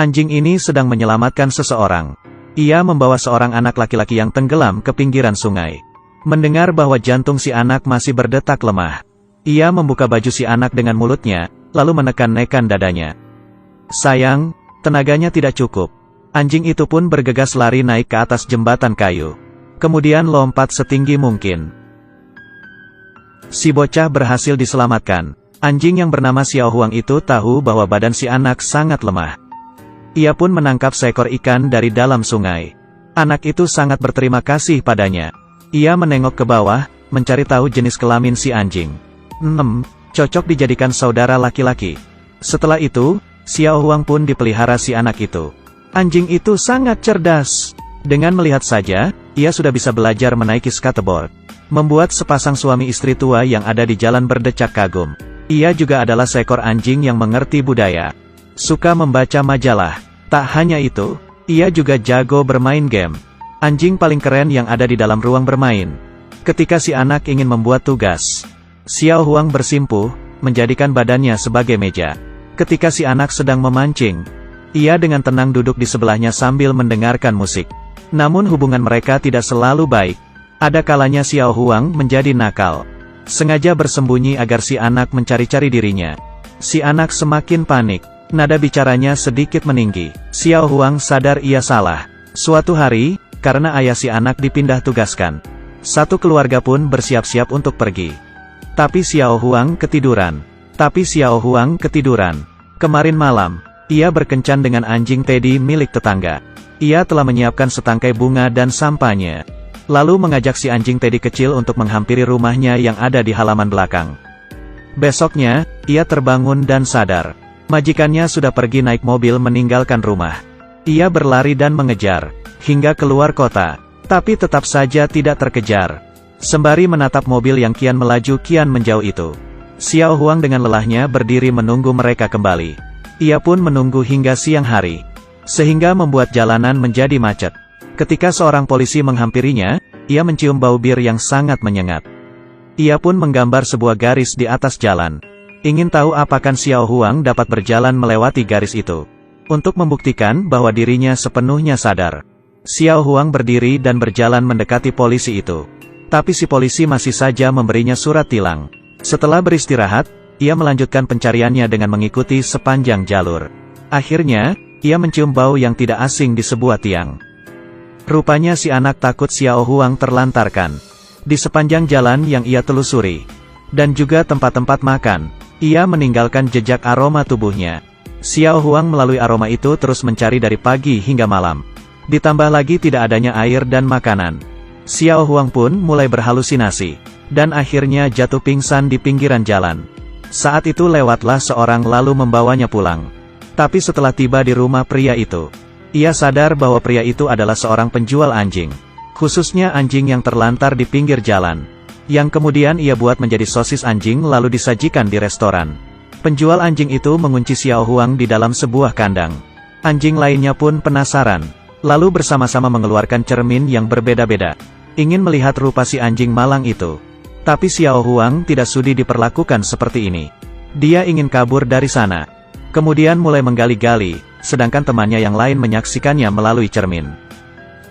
Anjing ini sedang menyelamatkan seseorang. Ia membawa seorang anak laki-laki yang tenggelam ke pinggiran sungai. Mendengar bahwa jantung si anak masih berdetak lemah, ia membuka baju si anak dengan mulutnya, lalu menekan-nekan dadanya. Sayang, tenaganya tidak cukup. Anjing itu pun bergegas lari naik ke atas jembatan kayu. Kemudian lompat setinggi mungkin. Si bocah berhasil diselamatkan. Anjing yang bernama Xiao Huang itu tahu bahwa badan si anak sangat lemah. Ia pun menangkap seekor ikan dari dalam sungai. Anak itu sangat berterima kasih padanya. Ia menengok ke bawah, mencari tahu jenis kelamin si anjing. Cocok dijadikan saudara laki-laki. Setelah itu, Xiao Huang pun dipelihara si anak itu. Anjing itu sangat cerdas. Dengan melihat saja, ia sudah bisa belajar menaiki skateboard. Membuat sepasang suami istri tua yang ada di jalan berdecak kagum. Ia juga adalah seekor anjing yang mengerti budaya. Suka membaca majalah. Tak hanya itu, ia juga jago bermain game. Anjing paling keren yang ada di dalam ruang bermain. Ketika si anak ingin membuat tugas, Xiao Huang bersimpuh, menjadikan badannya sebagai meja. Ketika si anak sedang memancing, ia dengan tenang duduk di sebelahnya sambil mendengarkan musik. Namun hubungan mereka tidak selalu baik. Ada kalanya Xiao Huang menjadi nakal. Sengaja bersembunyi agar si anak mencari-cari dirinya. Si anak semakin panik. Nada bicaranya sedikit meninggi. Xiao Huang sadar ia salah. Suatu hari, karena ayah si anak dipindah tugaskan, satu keluarga pun bersiap-siap untuk pergi. Tapi Xiao Huang ketiduran. Kemarin malam, ia berkencan dengan anjing Teddy milik tetangga. Ia telah menyiapkan setangkai bunga dan sampahnya. Lalu mengajak si anjing Teddy kecil untuk menghampiri rumahnya yang ada di halaman belakang. Besoknya, ia terbangun dan sadar. Majikannya sudah pergi naik mobil meninggalkan rumah. Ia berlari dan mengejar, hingga keluar kota. Tapi tetap saja tidak terkejar. Sembari menatap mobil yang kian melaju kian menjauh itu, Xiao Huang dengan lelahnya berdiri menunggu mereka kembali. Ia pun menunggu hingga siang hari, sehingga membuat jalanan menjadi macet. Ketika seorang polisi menghampirinya, ia mencium bau bir yang sangat menyengat. Ia pun menggambar sebuah garis di atas jalan. Ingin tahu apakah Xiao Huang dapat berjalan melewati garis itu. Untuk membuktikan bahwa dirinya sepenuhnya sadar, Xiao Huang berdiri dan berjalan mendekati polisi itu. Tapi si polisi masih saja memberinya surat tilang. Setelah beristirahat, ia melanjutkan pencariannya dengan mengikuti sepanjang jalur. Akhirnya, ia mencium bau yang tidak asing di sebuah tiang. Rupanya si anak takut Xiao Huang terlantarkan. Di sepanjang jalan yang ia telusuri, dan juga tempat-tempat makan, ia meninggalkan jejak aroma tubuhnya. Xiao Huang melalui aroma itu terus mencari dari pagi hingga malam. Ditambah lagi tidak adanya air dan makanan. Xiao Huang pun mulai berhalusinasi, dan akhirnya jatuh pingsan di pinggiran jalan. Saat itu lewatlah seorang lalu membawanya pulang. Tapi setelah tiba di rumah pria itu, ia sadar bahwa pria itu adalah seorang penjual anjing. Khususnya anjing yang terlantar di pinggir jalan, yang kemudian ia buat menjadi sosis anjing lalu disajikan di restoran. Penjual anjing itu mengunci Xiao Huang di dalam sebuah kandang. Anjing lainnya pun penasaran, lalu bersama-sama mengeluarkan cermin yang berbeda-beda, ingin melihat rupa si anjing malang itu. Tapi Xiao Huang tidak sudi diperlakukan seperti ini. Dia ingin kabur dari sana. Kemudian mulai menggali-gali, sedangkan temannya yang lain menyaksikannya melalui cermin.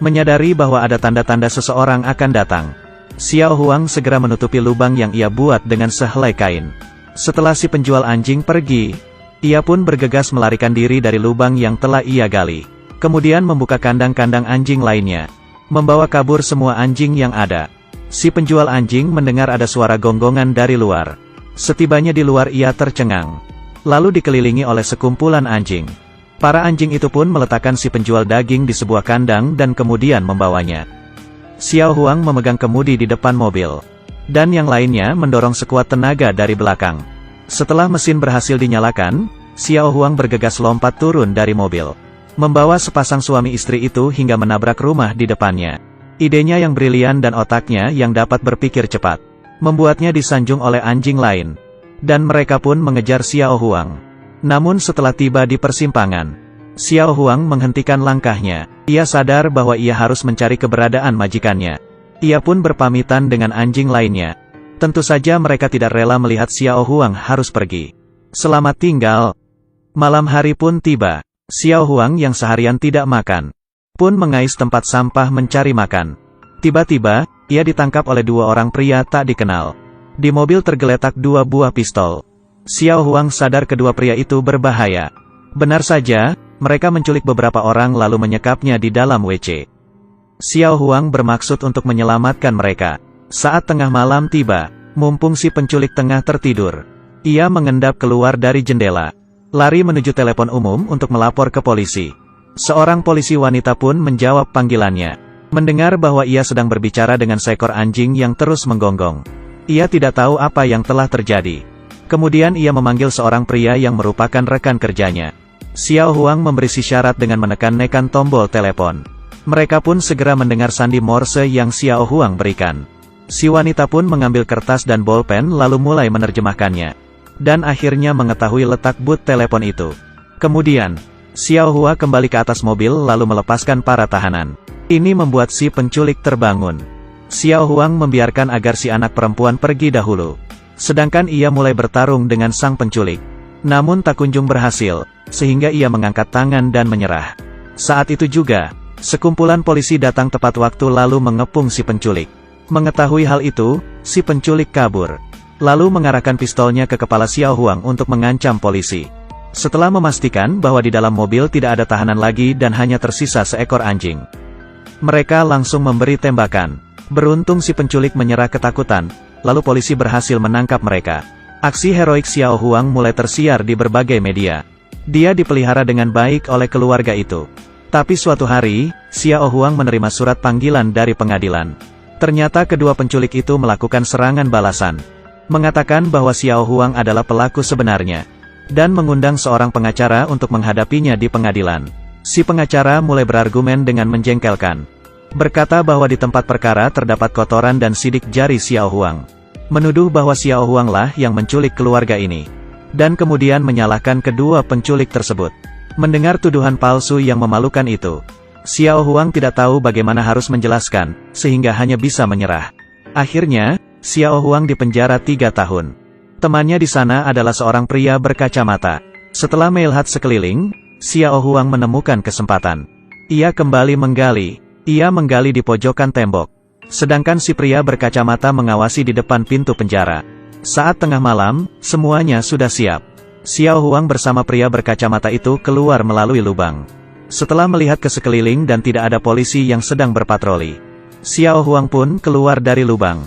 Menyadari bahwa ada tanda-tanda seseorang akan datang, Xiao Huang segera menutupi lubang yang ia buat dengan sehelai kain. Setelah si penjual anjing pergi, ia pun bergegas melarikan diri dari lubang yang telah ia gali. Kemudian membuka kandang-kandang anjing lainnya, membawa kabur semua anjing yang ada. Si penjual anjing mendengar ada suara gonggongan dari luar. Setibanya di luar ia tercengang, lalu dikelilingi oleh sekumpulan anjing. Para anjing itu pun meletakkan si penjual daging di sebuah kandang dan kemudian membawanya. Xiao Huang memegang kemudi di depan mobil, dan yang lainnya mendorong sekuat tenaga dari belakang. Setelah mesin berhasil dinyalakan, Xiao Huang bergegas lompat turun dari mobil, membawa sepasang suami istri itu hingga menabrak rumah di depannya. Idenya yang brilian dan otaknya yang dapat berpikir cepat, membuatnya disanjung oleh anjing lain, dan mereka pun mengejar Xiao Huang. Namun setelah tiba di persimpangan, Xiao Huang menghentikan langkahnya. Ia sadar bahwa ia harus mencari keberadaan majikannya. Ia pun berpamitan dengan anjing lainnya. Tentu saja mereka tidak rela melihat Xiao Huang harus pergi. Selamat tinggal. Malam hari pun tiba. Xiao Huang yang seharian tidak makan, pun mengais tempat sampah mencari makan. Tiba-tiba, ia ditangkap oleh dua orang pria tak dikenal. Di mobil tergeletak dua buah pistol. Xiao Huang sadar kedua pria itu berbahaya. Benar saja, mereka menculik beberapa orang lalu menyekapnya di dalam WC. Xiao Huang bermaksud untuk menyelamatkan mereka. Saat tengah malam tiba, mumpung si penculik tengah tertidur, ia mengendap keluar dari jendela, lari menuju telepon umum untuk melapor ke polisi. Seorang polisi wanita pun menjawab panggilannya. Mendengar bahwa ia sedang berbicara dengan seekor anjing yang terus menggonggong, ia tidak tahu apa yang telah terjadi. Kemudian ia memanggil seorang pria yang merupakan rekan kerjanya. Xiao Huang memberi syarat dengan menekan tombol telepon. Mereka pun segera mendengar sandi Morse yang Xiao Huang berikan. Si wanita pun mengambil kertas dan bolpen lalu mulai menerjemahkannya. Dan akhirnya mengetahui letak boot telepon itu. Kemudian, Xiao Huang kembali ke atas mobil lalu melepaskan para tahanan. Ini membuat si penculik terbangun. Xiao Huang membiarkan agar si anak perempuan pergi dahulu. Sedangkan ia mulai bertarung dengan sang penculik. Namun tak kunjung berhasil, sehingga ia mengangkat tangan dan menyerah. Saat itu juga, sekumpulan polisi datang tepat waktu lalu mengepung si penculik. Mengetahui hal itu, si penculik kabur. Lalu mengarahkan pistolnya ke kepala Xiao Huang untuk mengancam polisi. Setelah memastikan bahwa di dalam mobil tidak ada tahanan lagi dan hanya tersisa seekor anjing, mereka langsung memberi tembakan. Beruntung si penculik menyerah ketakutan, lalu polisi berhasil menangkap mereka. Aksi heroik Xiao Huang mulai tersiar di berbagai media. Dia dipelihara dengan baik oleh keluarga itu. Tapi suatu hari, Xiao Huang menerima surat panggilan dari pengadilan. Ternyata kedua penculik itu melakukan serangan balasan, mengatakan bahwa Xiao Huang adalah pelaku sebenarnya, dan mengundang seorang pengacara untuk menghadapinya di pengadilan. Si pengacara mulai berargumen dengan menjengkelkan. Berkata bahwa di tempat perkara terdapat kotoran dan sidik jari Xiao Huang. Menuduh bahwa Xiao Huang lah yang menculik keluarga ini. Dan kemudian menyalahkan kedua penculik tersebut. Mendengar tuduhan palsu yang memalukan itu, Xiao Huang tidak tahu bagaimana harus menjelaskan, sehingga hanya bisa menyerah. Akhirnya, Xiao Huang dipenjara 3 tahun. Temannya di sana adalah seorang pria berkacamata. Setelah melihat sekeliling, Xiao Huang menemukan kesempatan. Ia kembali menggali. Ia menggali di pojokan tembok. Sedangkan si pria berkacamata mengawasi di depan pintu penjara. Saat tengah malam, semuanya sudah siap. Xiao Huang bersama pria berkacamata itu keluar melalui lubang. Setelah melihat ke sekeliling dan tidak ada polisi yang sedang berpatroli, Xiao Huang pun keluar dari lubang.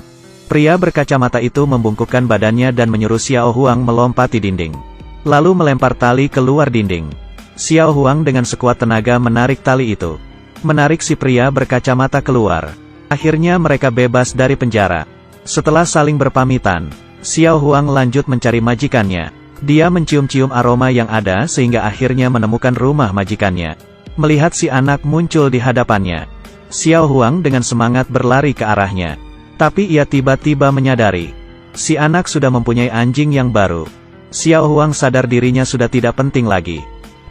Pria berkacamata itu membungkukkan badannya dan menyuruh Xiao Huang melompati dinding, lalu melempar tali keluar dinding. Xiao Huang dengan sekuat tenaga menarik tali itu, menarik si pria berkacamata keluar. Akhirnya mereka bebas dari penjara. Setelah saling berpamitan, Xiao Huang lanjut mencari majikannya. Dia mencium-cium aroma yang ada sehingga akhirnya menemukan rumah majikannya. Melihat si anak muncul di hadapannya, Xiao Huang dengan semangat berlari ke arahnya. Tapi ia tiba-tiba menyadari, si anak sudah mempunyai anjing yang baru. Xiao Huang sadar dirinya sudah tidak penting lagi.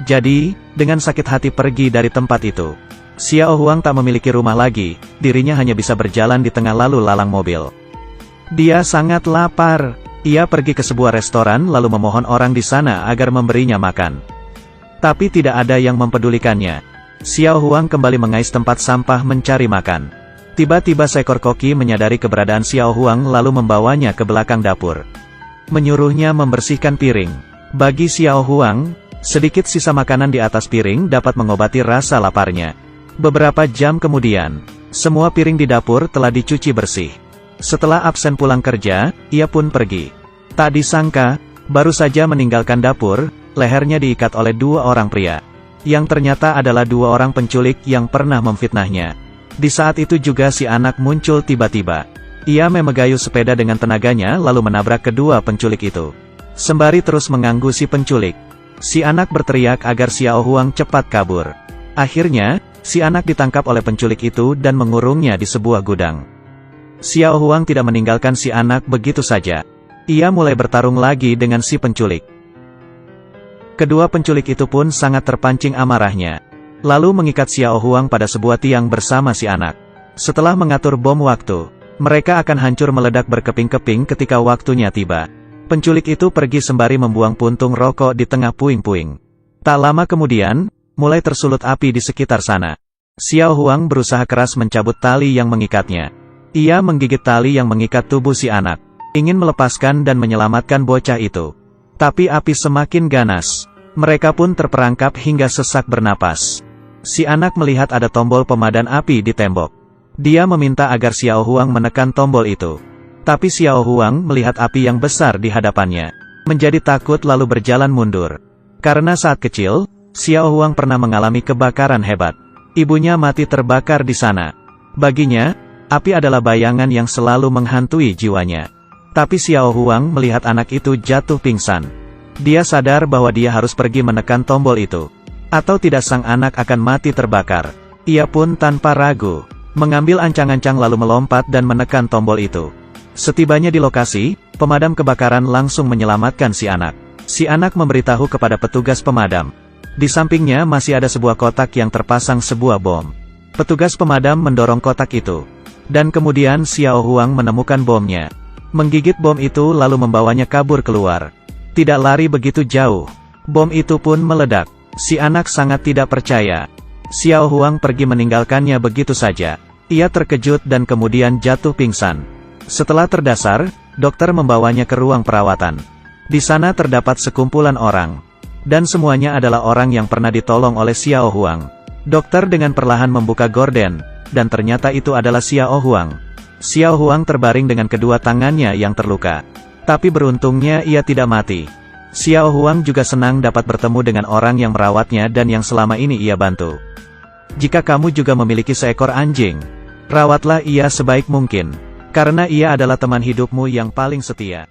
Jadi, dengan sakit hati pergi dari tempat itu. Xiao Huang tak memiliki rumah lagi, dirinya hanya bisa berjalan di tengah lalu lalang mobil. Dia sangat lapar. Ia pergi ke sebuah restoran lalu memohon orang di sana agar memberinya makan. Tapi tidak ada yang mempedulikannya. Xiao Huang kembali mengais tempat sampah mencari makan. Tiba-tiba seekor koki menyadari keberadaan Xiao Huang lalu membawanya ke belakang dapur. Menyuruhnya membersihkan piring. Bagi Xiao Huang, sedikit sisa makanan di atas piring dapat mengobati rasa laparnya. Beberapa jam kemudian, semua piring di dapur telah dicuci bersih. Setelah absen pulang kerja, ia pun pergi. Tak disangka, baru saja meninggalkan dapur, lehernya diikat oleh 2 orang pria. Yang ternyata adalah 2 orang penculik yang pernah memfitnahnya. Di saat itu juga si anak muncul tiba-tiba. Ia memegayuh sepeda dengan tenaganya lalu menabrak kedua penculik itu. Sembari terus mengganggu si penculik, si anak berteriak agar Xiao Huang cepat kabur. Akhirnya, si anak ditangkap oleh penculik itu dan mengurungnya di sebuah gudang. Xiao Huang tidak meninggalkan si anak begitu saja. Ia mulai bertarung lagi dengan si penculik. Kedua penculik itu pun sangat terpancing amarahnya. Lalu mengikat Xiao Huang pada sebuah tiang bersama si anak. Setelah mengatur bom waktu, mereka akan hancur meledak berkeping-keping ketika waktunya tiba. Penculik itu pergi sembari membuang puntung rokok di tengah puing-puing. Tak lama kemudian, mulai tersulut api di sekitar sana. Xiao Huang berusaha keras mencabut tali yang mengikatnya. Ia menggigit tali yang mengikat tubuh si anak, ingin melepaskan dan menyelamatkan bocah itu. Tapi api semakin ganas. Mereka pun terperangkap hingga sesak bernapas. Si anak melihat ada tombol pemadam api di tembok. Dia meminta agar Xiao Huang menekan tombol itu. Tapi Xiao Huang melihat api yang besar di hadapannya, menjadi takut lalu berjalan mundur. Karena saat kecil, Xiao Huang pernah mengalami kebakaran hebat. Ibunya mati terbakar di sana. Baginya, api adalah bayangan yang selalu menghantui jiwanya. Tapi Xiao Huang melihat anak itu jatuh pingsan. Dia sadar bahwa dia harus pergi menekan tombol itu. Atau tidak sang anak akan mati terbakar. Ia pun tanpa ragu, mengambil ancang-ancang lalu melompat dan menekan tombol itu. Setibanya di lokasi, pemadam kebakaran langsung menyelamatkan si anak. Si anak memberitahu kepada petugas pemadam. Di sampingnya masih ada sebuah kotak yang terpasang sebuah bom. Petugas pemadam mendorong kotak itu. Dan kemudian Xiao Huang menemukan bomnya. Menggigit bom itu lalu membawanya kabur keluar. Tidak lari begitu jauh. Bom itu pun meledak. Si anak sangat tidak percaya. Xiao Huang pergi meninggalkannya begitu saja. Ia terkejut dan kemudian jatuh pingsan. Setelah terdasar, dokter membawanya ke ruang perawatan. Di sana terdapat sekumpulan orang. Dan semuanya adalah orang yang pernah ditolong oleh Xiao Huang. Dokter dengan perlahan membuka gorden, dan ternyata itu adalah Xiao Huang. Xiao Huang terbaring dengan kedua tangannya yang terluka. Tapi beruntungnya ia tidak mati. Xiao Huang juga senang dapat bertemu dengan orang yang merawatnya dan yang selama ini ia bantu. Jika kamu juga memiliki seekor anjing, rawatlah ia sebaik mungkin. Karena ia adalah teman hidupmu yang paling setia.